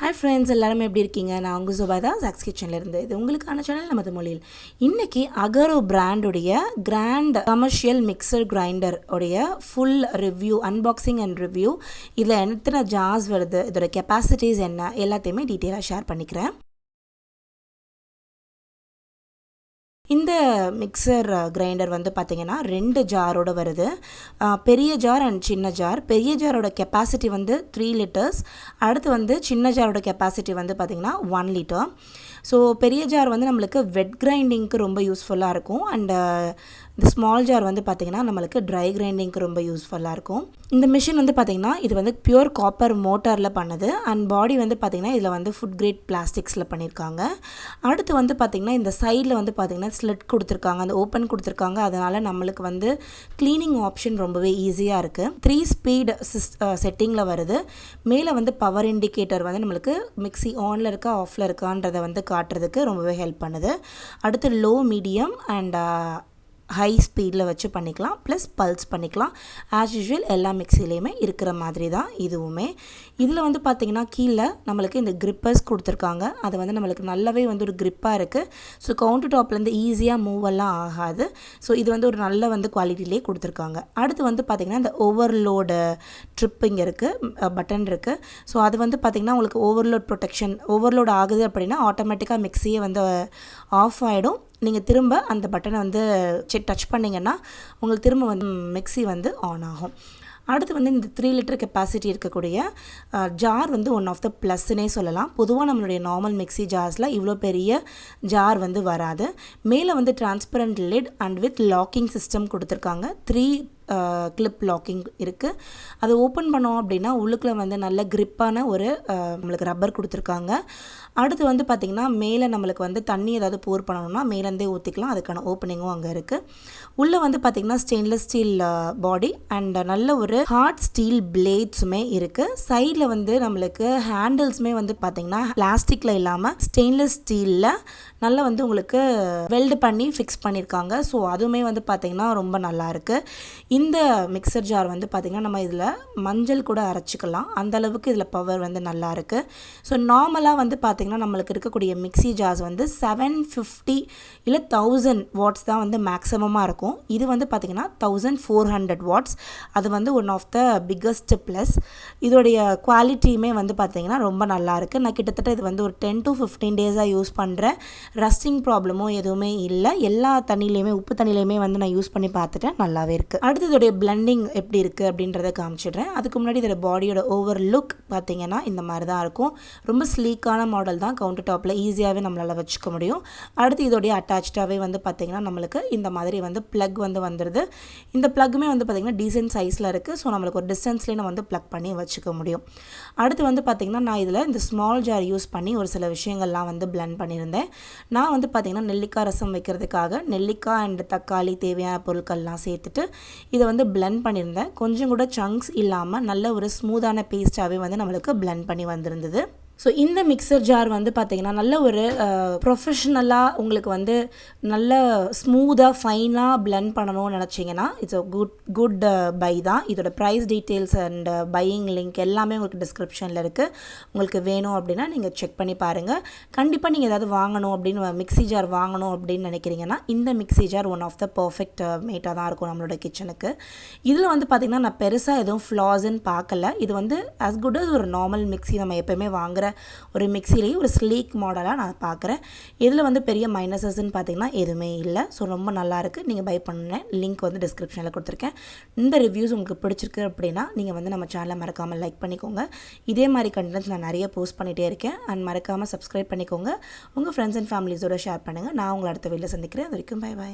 Hi friends, எல்லாரும் எப்படி இருக்கீங்க? நான் உங்க சுபாதா zacs kitchen இருந்து. இது உங்களுக்கான சேனல் நமது மொழியில். இன்னைக்கு AGARO பிராண்ட் உடைய கிராண்ட் கமர்ஷியல் மிக்சர் கிரைண்டர் உடைய full review, unboxing and review, இதுல எத்தனை ஜார்ஸ் வருது, இதோட கெபாசிட்டிஸ் என்ன, எல்லாத்தையுமே டீடைலா ஷேர் பண்ணிக்கிறேன். இந்த மிக்சர் கிரைண்டர் வந்து பார்த்தீங்கன்னா 2 ஜாரோட வருது. பெரிய ஜார் அண்ட் சின்ன ஜார். பெரிய ஜாரோட கெப்பாசிட்டி வந்து 3 லிட்டர்ஸ். அடுத்து வந்து சின்ன ஜாரோட கெப்பாசிட்டி வந்து பார்த்திங்கன்னா 1 லிட்டர். ஸோ பெரிய ஜார் வந்து நம்மளுக்கு வெட் கிரைண்டிங்க்கு ரொம்ப யூஸ்ஃபுல்லாக இருக்கும். அண்டு இந்த ஸ்மால் ஜார் வந்து பார்த்திங்கன்னா நம்மளுக்கு ட்ரை கிரைண்டிங்க்கு ரொம்ப யூஸ்ஃபுல்லாக இருக்கும். இந்த மிஷின் வந்து பார்த்திங்கன்னா இது வந்து பியூர் காப்பர் மோட்டாரில் பண்ணுது. அண்ட் பாடி வந்து பார்த்திங்கன்னா இதில் வந்து ஃபுட் கிரேட் பிளாஸ்டிக்ஸில் பண்ணியிருக்காங்க. அடுத்து வந்து பார்த்திங்கன்னா இந்த சைடில் வந்து பார்த்திங்கன்னா ஸ்லிட் கொடுத்துருக்காங்க, அந்த ஓப்பன் கொடுத்துருக்காங்க. அதனால் நம்மளுக்கு வந்து க்ளீனிங் ஆப்ஷன் ரொம்பவே ஈஸியாக இருக்குது. 3 ஸ்பீட் செட்டிங்கில் வருது. மேலே வந்து பவர் இண்டிகேட்டர் வந்து நம்மளுக்கு மிக்ஸி ஆனில் இருக்கா ஆஃபில் இருக்கான்றதை வந்து காட்டுறதுக்கு ரொம்பவே ஹெல்ப் பண்ணுது. அடுத்து லோ, மீடியம் அண்ட் ஹை ஸ்பீடில் வச்சு பண்ணிக்கலாம். ப்ளஸ் பல்ஸ் பண்ணிக்கலாம். ஆஸ் யூஷுவல் எல்லா மிக்சிலையுமே இருக்கிற மாதிரி தான் இதுவுமே. இதில் வந்து பார்த்திங்கன்னா கீழே நம்மளுக்கு இந்த கிரிப்பர்ஸ் கொடுத்துருக்காங்க. அது வந்து நம்மளுக்கு நல்லாவே வந்து ஒரு கிரிப்பாக இருக்குது. ஸோ கவுண்டர் டாப்லேருந்து ஈஸியாக மூவ் எல்லாம் ஆகாது. ஸோ இது வந்து ஒரு நல்ல வந்து குவாலிட்டிலே கொடுத்துருக்காங்க. அடுத்து வந்து பார்த்திங்கன்னா இந்த ஓவர்லோடு ட்ரிப்பிங் இருக்குது, பட்டன் இருக்குது. ஸோ அது வந்து பார்த்திங்கன்னா உங்களுக்கு ஓவர்லோட் ப்ரொடெக்ஷன், ஓவர்லோட் ஆகுது அப்படின்னா ஆட்டோமேட்டிக்காக மிக்சியை வந்து ஆஃப் ஆகிடும். நீங்கள் திரும்ப அந்த பட்டனை வந்து டச் பண்ணிங்கன்னா உங்களுக்கு திரும்ப வந்து மிக்ஸி வந்து ஆன் ஆகும். அடுத்து வந்து இந்த 3 லிட்டர் கெப்பாசிட்டி இருக்கக்கூடிய ஜார் வந்து ஒன் ஆஃப் த ப்ளஸ்ஸுனே சொல்லலாம். பொதுவாக நம்மளுடைய நார்மல் மிக்ஸி ஜார்ஸில் இவ்வளோ பெரிய ஜார் வந்து வராது. மேலே வந்து transparent lid and with locking system கொடுத்துருக்காங்க. 3 கிளிப் லாக்கிங் இருக்குது. அதை ஓப்பன் பண்ணோம் அப்படின்னா உள்ளுக்குள்ளே வந்து நல்ல கிரிப்பான ஒரு நம்மளுக்கு ரப்பர் கொடுத்துருக்காங்க. அடுத்து வந்து பார்த்திங்கன்னா மேலே நம்மளுக்கு வந்து தண்ணி ஏதாவது போர் பண்ணணும்னா மேலேருந்தே ஊற்றிக்கலாம். அதுக்கான ஓப்பனிங்கும் அங்கே இருக்குது. உள்ளே வந்து பார்த்திங்கன்னா ஸ்டெயின்லெஸ் ஸ்டீல் பாடி அண்ட் நல்ல ஒரு ஹார்ட் ஸ்டீல் பிளேட்ஸுமே இருக்குது. சைடில் வந்து நம்மளுக்கு ஹேண்டில்ஸுமே வந்து பார்த்திங்கன்னா பிளாஸ்டிக்கில் இல்லாமல் ஸ்டெயின்லெஸ் ஸ்டீலில் நல்லா வந்து உங்களுக்கு வெல்டு பண்ணி ஃபிக்ஸ் பண்ணியிருக்காங்க. ஸோ அதுவுமே வந்து பார்த்திங்கன்னா ரொம்ப நல்லாயிருக்கு. இந்த மிக்சர் ஜார் வந்து பார்த்திங்கன்னா நம்ம இதில் மஞ்சள் கூட அரைச்சிக்கலாம். அந்தளவுக்கு இதில் பவர் வந்து நல்லா இருக்குது. ஸோ நார்மலாக வந்து பார்த்திங்கன்னா நம்மளுக்கு இருக்கக்கூடிய மிக்ஸி ஜார்ஸ் வந்து 750 இல்லை 1000 வாட்ஸ் தான் வந்து மேக்ஸிமமாக இருக்கும். இது வந்து பார்த்திங்கன்னா 1400 வாட்ஸ். அது வந்து one of the biggest plus. இதோடைய குவாலிட்டியுமே வந்து பார்த்திங்கன்னா ரொம்ப நல்லாயிருக்கு. நான் கிட்டத்தட்ட இது வந்து ஒரு 10 to 15 டேஸாக யூஸ் பண்ணுறேன். ரஸ்டிங் ப்ராப்ளமும் எதுவுமே இல்லை. எல்லா தண்ணியிலையுமே, உப்பு தண்ணியிலையுமே வந்து நான் யூஸ் பண்ணி பார்த்துட்டேன், நல்லாவே இருக்குது. அடுத்து இதோடைய பிளெண்டிங் எப்படி இருக்குது அப்படின்றத காமிச்சிடுறேன். அதுக்கு முன்னாடி இதோட பாடியோட ஓவர் லுக் பார்த்திங்கன்னா இந்த மாதிரி தான் இருக்கும். ரொம்ப ஸ்லீக்கான மாடல் தான். கவுண்டர் டாப்பில் ஈஸியாகவே நம்மளால் வச்சுக்க முடியும். அடுத்து இதோடைய அட்டாச்சாகவே வந்து பார்த்திங்கன்னா நம்மளுக்கு இந்த மாதிரி வந்து ப்ளக் வந்து வந்துடுது. இந்த ப்ளக்குமே வந்து பார்த்திங்கன்னா டீசென்ட் சைஸில் இருக்குது. ஸோ நம்மளுக்கு ஒரு டிஸ்டன்ஸ்லேயே நம்ம வந்து ப்ளக் பண்ணி வச்சுக்க முடியும். அடுத்து வந்து பார்த்திங்கன்னா நான் இதில் இந்த ஸ்மால் ஜார் யூஸ் பண்ணி ஒரு சில விஷயங்கள்லாம் வந்து பிளெண்ட் பண்ணியிருந்தேன். நான் வந்து பார்த்திங்கன்னா நெல்லிக்காய் ரசம் வைக்கிறதுக்காக நெல்லிக்காய் அண்ட் தக்காளி தேவையான பொருட்கள்லாம் சேர்த்துட்டு இதை வந்து பிளெண்ட் பண்ணியிருந்தேன். கொஞ்சம் கூட சங்க்ஸ் இல்லாமல் நல்ல ஒரு ஸ்மூத்தான பேஸ்ட்டாகவே வந்து நம்மளுக்கு பிளெண்ட் பண்ணி வந்திருந்தது. ஸோ இந்த மிக்சர் ஜார் வந்து பார்த்திங்கன்னா நல்ல ஒரு ப்ரொஃபஷ்னலாக உங்களுக்கு வந்து நல்ல ஸ்மூத்தாக ஃபைனாக பிளெண்ட் பண்ணணும்னு நினச்சிங்கன்னா இட்ஸ் குட் பை தான். இதோட price details and buying link எல்லாமே உங்களுக்கு டிஸ்கிரிப்ஷனில் இருக்குது. உங்களுக்கு வேணும் அப்படின்னா நீங்கள் செக் பண்ணி பாருங்கள். கண்டிப்பாக நீங்கள் ஏதாவது வாங்கணும் அப்படின்னு, மிக்ஸி ஜார் வாங்கணும் அப்படின்னு நினைக்கிறீங்கன்னா இந்த mixie jar one of the perfect மேட்டாக தான் இருக்கும் நம்மளோட கிச்சனுக்கு. இதில் வந்து பார்த்திங்கன்னா நான் பெருசாக எதுவும் ஃப்ளாஸ்ன்னு பார்க்கல. இது வந்து as good as ஒரு நார்மல் மிக்ஸி நம்ம எப்போயுமே வாங்குகிற ஒரு மிக்ஸிலேயே ஒரு ஸ்லீக் மாடலாக நான் பார்க்குறேன். இதில் வந்து பெரிய மைனஸஸ்ன்னு பார்த்திங்கன்னா எதுவுமே இல்லை. ஸோ ரொம்ப நல்லாயிருக்கு. நீங்கள் பை பண்ணேன், லிங்க் வந்து டிஸ்கிரிப்ஷனில் கொடுத்துருக்கேன். இந்த ரிவ்யூஸ் உங்களுக்கு பிடிச்சிருக்கு அப்படின்னா நீங்கள் வந்து நம்ம சேனலை மறக்காமல் லைக் பண்ணிக்கோங்க. இதே மாதிரி கண்டென்ட்ஸ் நான் நிறைய போஸ்ட் பண்ணிகிட்டே இருக்கேன். அண்ட் மறக்காமல் சப்ஸ்கிரைப் பண்ணிக்கோங்க. உங்கள் ஃப்ரெண்ட்ஸ் அண்ட் ஃபேமிலிஸோடு ஷேர் பண்ணுங்கள். நான் உங்களை அடுத்த வீடியோவில் சந்திக்கிறேன். அது வரைக்கும் பை பாய்.